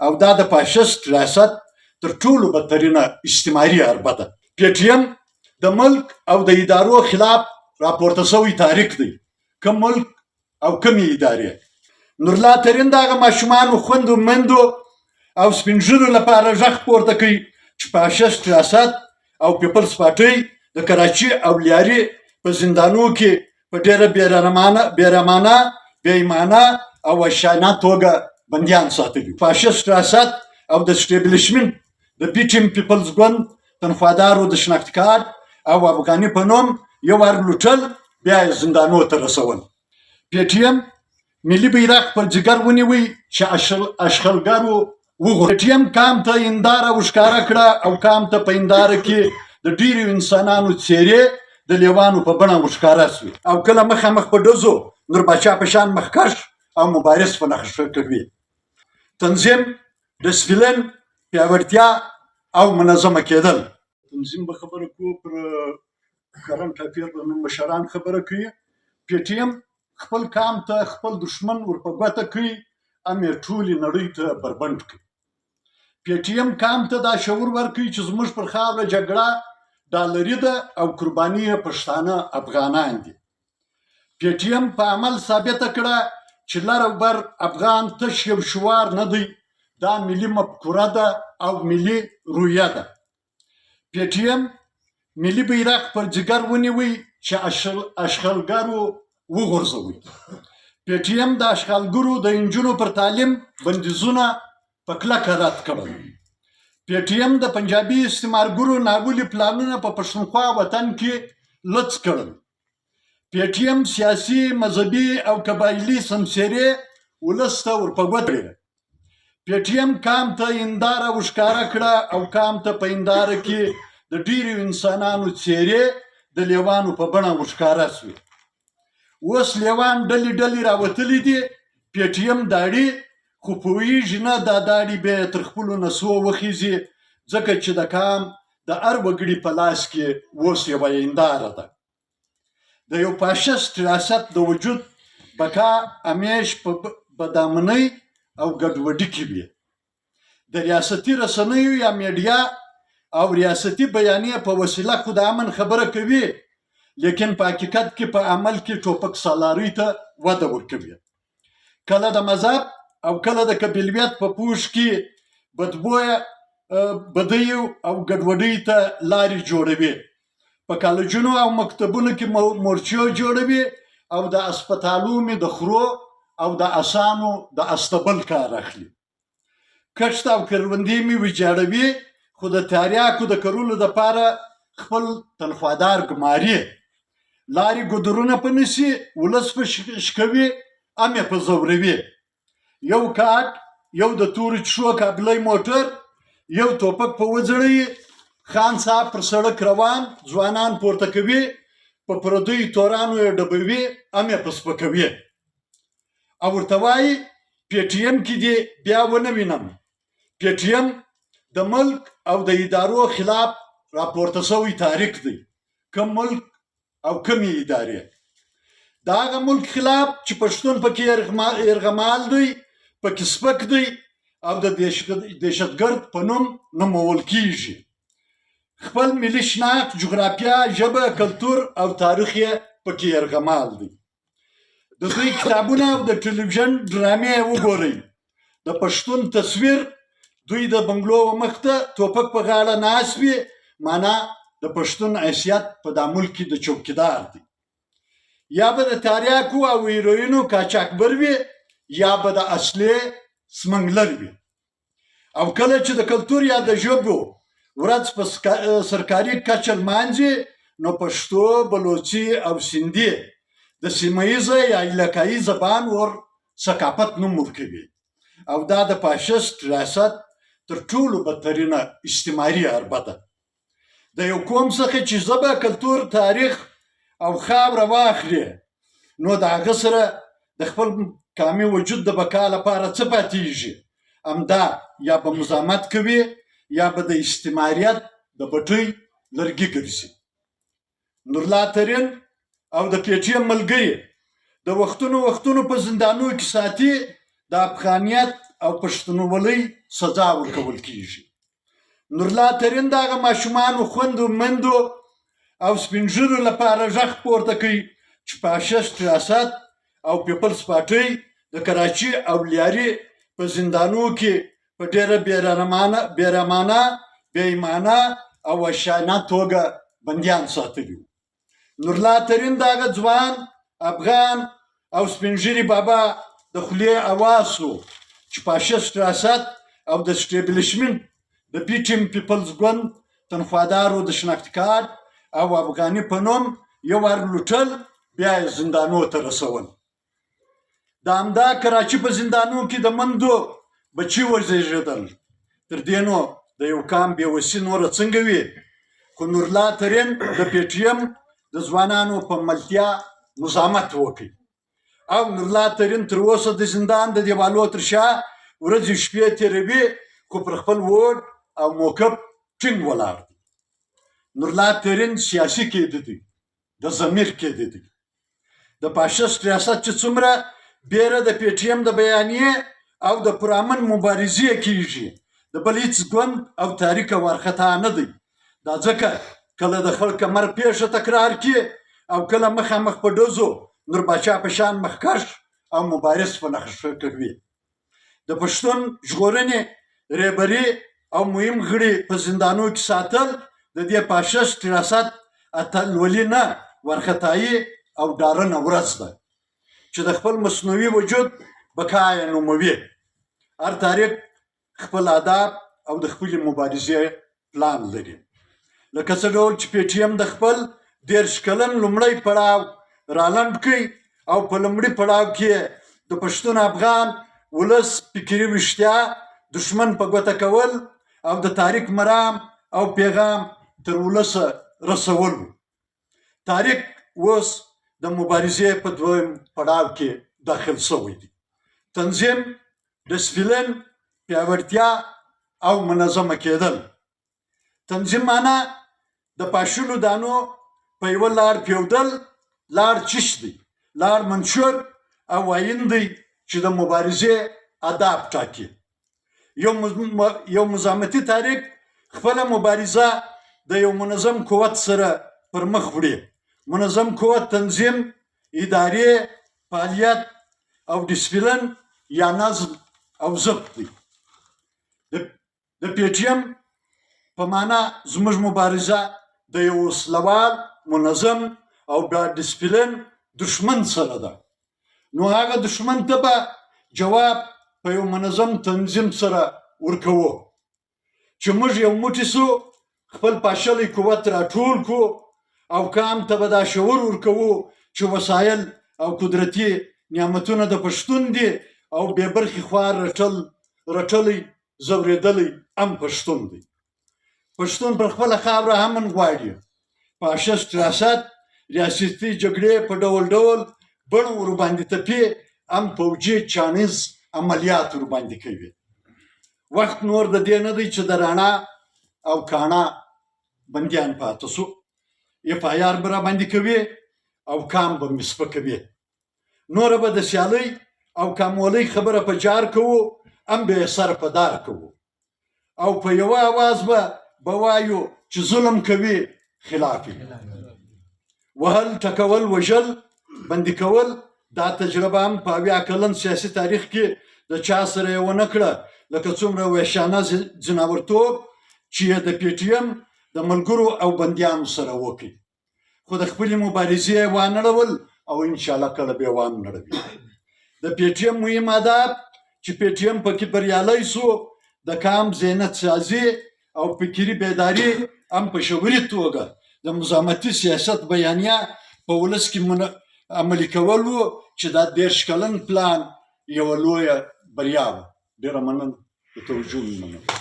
او دا د فاشست ریاست تر ټولو بدترینه استعماري حربه ده. پی ټی ایم د ملک او د ادارو خلاف راپورته شوی تحریک دی. کوم ملک او کومې ادارې؟ نورالله ترین د هغه ماشومانو خویندو میندو او سپین ږیرو لپاره غږ پورته کوي چې فاشست ریاست او پیپلز پارټۍ د کراچي او لیاري په زندانونو کې په ډېره بېرحمانه بې ایمانه او وحشیانه توګه بندیان ساتلي. فاشست ریاست او د سټیبلیشمنت د پی ټی ایم پیپلز ګوند تنخوادارو د شناختي کارت او افغاني په نوم یو وار لوټل بیا یې زندانونو ته رسول. پی ټی ایم ملي بیرغ پر جګر ونیوی چې اشغالګرو وغورځوي. پی ټی ایم قام ته هنداره ورښکاره کړه او قام ته په هنداره کې د ډېرو انسانانو څېرې د لیوانو په بڼه ورښکاره سوې او کله مخامخ په ډزو نوربادشاه په شان مخکش او مبارز په نښه کوي. تنظیم، ډسپلین، پیاوړتیا او منظمه کېدل. تنظیم به خبره کوو، پر کرنټ افیر به مشران خبره کوي. پی ټی ایم خپل قام ته خپل دښمن ورپه ګوته کوي، ام یې ټولې نړۍ ته بربنډ کوي. پی ټی ایم قام ته دا شعور ورکوي چې زموږ پر خاوره جګړه ډالري ده او قرباني یې پښتانه افغانان دي. پی ټی ایم په عمل ثابته کړه چې لر او بر افغان تش یو شعار نه دی، دا ملي مفکوره ده او ملي رویه ده. پی ټی ایم ملي بیرغ پر جګر ونیوی چې اشغالګرو وغورځوي. پی ټی ایم د اشغالګرو د نجونو پر تعلیم بندیزونه په کلکه رد کړل. پی ټی ایم د پنجابي استعمارګرو ناولي پلانونه په پښتونخوا وطن کې لڅ کړل. پی ټی ایم سیاسي، مذهبي او قبایلي سمسیرې ولس ته ورپه ګوته کړې. پی ټی ایم قام ته هنداره ورښکاره کړه او قام ته په هنداره کې د ډېرو انسانانو څېرې د لیوانو په بڼه ورښکاره سوې. اوس لیوان ډلې ډلې راوتلي دي. پی ټی ایم داړي خو پوهېږي نه دا داړي بیا یې تر خپلو نسو وخیزي، ځکه چې د قام د هر وګړي په لاس کې اوس یوه هنداره ده. د یو فاشست ریاست د وجود بقا همیش په بدامنۍ او ګډوډي کې وي. د ریاستي رسنیو یا میډیا او ریاستي بیانیې په وسیله خو د امن خبره کوي، لیکن په حقیقت کې په عمل کې ټوپک سالارۍ ته وده ورکوي. کله د مذهب او کله د قبیلویت په پوښ کې بدبویه بدیو او ګډوډۍ ته لارې جوړوي. په کالجونو او مکتبونو کې مورچې جوړوي او د هسپتالونو د خرو او د اسانو د استبل کار اخلي. کښت او کروندې مې ویجاړوي، خو د تریاکو د کرلو دپاره خپل تنخوادار ګماري. لارې ګودرونه په نیسي، ولس په شکوي، ام یې په ځوروي. یو کاټ، یو د تورو چشو کابلی موټر، یو ټوپک په وځړوي، خان صاحب پر سړک روان، ځوانان پورته کوي، په پردیو تورانو یې ډبوي، ام یې په سپکوي او ورته وایي پی ټی ایم کې دې بیا ونه وینم. پی ټی ایم د ملک او د ادارو خلاف راپورته شوی تحریک دی. کوم ملک او کومې ادارې؟ د هغه ملک خلاف چې پښتون پکې یرغمال دی، پکې سپک دی او د دهشتګرد په نوم نومول کیږي. خپل ملي شناخت، جغرافیه، ژبه، کلتور او تاریخ یې پکې یرغمال دی. د دوی کتابونه او د ټلویزیون ډرامې وګورئ. د پښتون تصویر، دوی د بنګلو مخ ته ټوپک په غاړه ناست وي، معنا د پښتون حیثیت په دا ملک کې د چوکیدار دی. یا به د تریاکو او هیروینو قاچاقبر وي، یا به د اصلي سمنګلر وي. او کله چې د کلتور یا د ژبو ورځ په سرکاري کچه لمانځي، نو پښتو، بلوچي او سندي د سیمه ییزه یا علاقایي زبان ور ثقافت نوم ورکوي. او دا د فاشست ریاست تر ټولو بدترینه استعماري حربه ده. د یو قوم څخه چې ژبه، کلتور، تاریخ او خاوره واخلي، نو د هغه سره د خپل قامي وجود د بقا لپاره څه پاتېږي؟ همدا یا به مزاحمت کوي، یا به د استعماریت د بټۍ لرګي ګرځي. نورالله ترین او د پی ټی ایم ملګري د وختونو په زندانونو کې ساتي، د افغانیت او پښتونولۍ سزا ورکول کیږي. نورالله ترین د هغه ماشومانو خویندو میندو او سپین ږیرو لپاره غږ پورته کوي چې فاشیسټ ریاست او پیپلز پارټۍ د کراچي او لیاري په زندانونو کې په ډېره بېرحمانه بې ایمانه او وحشیانه توګه بندیان ساتلي وو. نورالله ترین د هغه ځوان افغان او سپین ږیري بابا د خولې اواز و چې فاشیسټ ریاست او د سټیبلیشمنټ د پی ټیم پیپلز ګوند تنخوادارو د شناختي کارت او افغاني په نوم یو وار لوټل بیا یې زندانونو ته رسول. د همدا کراچي په زندانونو کې د مندو بچي وزېږېدل. تر دې نو د یو قام بېوسي نوره څنګه وي، خو نورالله ترین د پی ټي ایم د ځوانانو په ملتیا مزاحمت وکړ او نورالله ترین تر اوسه د زندان د دیوالو تر شا ورځې شپې تېروي، خو پر خپل ووټ او موقف ټینګ ولاړ دی. نورالله ترین سیاسي کېده دی، د ضمیر کېده دی. د فاشیسټ ریاست چې څومره بیره د پی ټي ایم د بیانیې او د پرامن مبارزې کیږي، د بل هیڅ ګوند او تحریک وارخطا نه دی. دا ځکه کله د خلق مر پیښه تکرار کی او کله مخامخ په ډزو نور باچا په شان مخکش او مبارز په نخښه کوي. د پښتون ژغورنې رهبري او مهم غړي په زندانونو کې ساتل د دې فاشیسټ ریاست اتلولي نه وارخطایي او ډارنه ورځ ده چې د خپل مصنوعي وجود بقا یې نوموي. هر تاریخ خپل آداب او د خپلې مبارزې پلان لري. لکه څه ډول چې پی ټي ایم د خپل 30 کلن لومړی پړاو رالنډ کړي او په لومړي پړاو کې د پښتون افغان ولس فکري ویښتیا دښمن په ګوته کول او د تاریخ مرام او پیغام تر ولسه رسول. تاریخ اوس د مبارزې په دویم پړاو کې داخل شوی دی. تنظیم، ډسپلین، پیاوړتیا او منظمه کېدل. تنظیم معنا د پاشلو دانو په یوه لار پیودل. لار چش دی؟ لار منشور او واین دی چې د مبارزې آداب ټاکي. یو مزاحمتي تاریخ خپله مبارزه د یو منظم قوت سره پر مخ وړي. منظم قوت تنظیم، ادارې، فعالیت او ډسپلین یا نظم او ضبط دی. د پی ټي ایم په معنا زموږ مبارزه د یو وسلوال، منظم او با ډسپلین دښمن سره ده. نو هغه دښمن ته به جواب په یو منظم تنظیم سره ورکوو چې موږ یو موټی سو، خپل پاشلی قوت راټول کړو او قام ته به دا شعور ورکوو چې وسایل او قدرتي نعمتونه د پښتون دي او بې برخې خوار رټلی ځورېدلی هم پښتون دی. پښتون پر خپله خاوره امن غواړي. فاشیسټ ریاست ریاستي جګړې په ډول ډول بڼو ورباندې تپي، هم پوجي چانیز عملیات ورباندې کوي. وخت نور د دې نه دی چې د راڼا او کاڼا بندیان پاته سو. اف آی آر به راباندې کوي او کام به مې سپکوي. نوره به د سیالۍ او کامولۍ خبره په جار کوو، هم به یې سر په دار کوو او په یوه اواز به وایو چې ظلم کوي خلاف یې. وهل، ټکول، وژل، بندي کول دا تجربه هم په 80 کلن سیاسي تاریخ کې د چا سره یې ونه کړه لکه څومره وحشیانه ځناورتوب چې یې د پی ټي ایم د ملګرو او بندیانو سره وکړي. خو د خپلې مبارزې یې وانړول او انشاءالله کله به یې وانړوي. د پی ټي ایم مهم آداب چې پی ټي ایم پکې بریالی سو د قام ذهنیت سازي او فکري بیداري هم په شعوري توګه د مزاحمتي سیاست بیانیه په ولس کې عملي کول و چې دا 30 کلن پلان یوه لویه بریا وه. ډېره مننه د توجه مننه.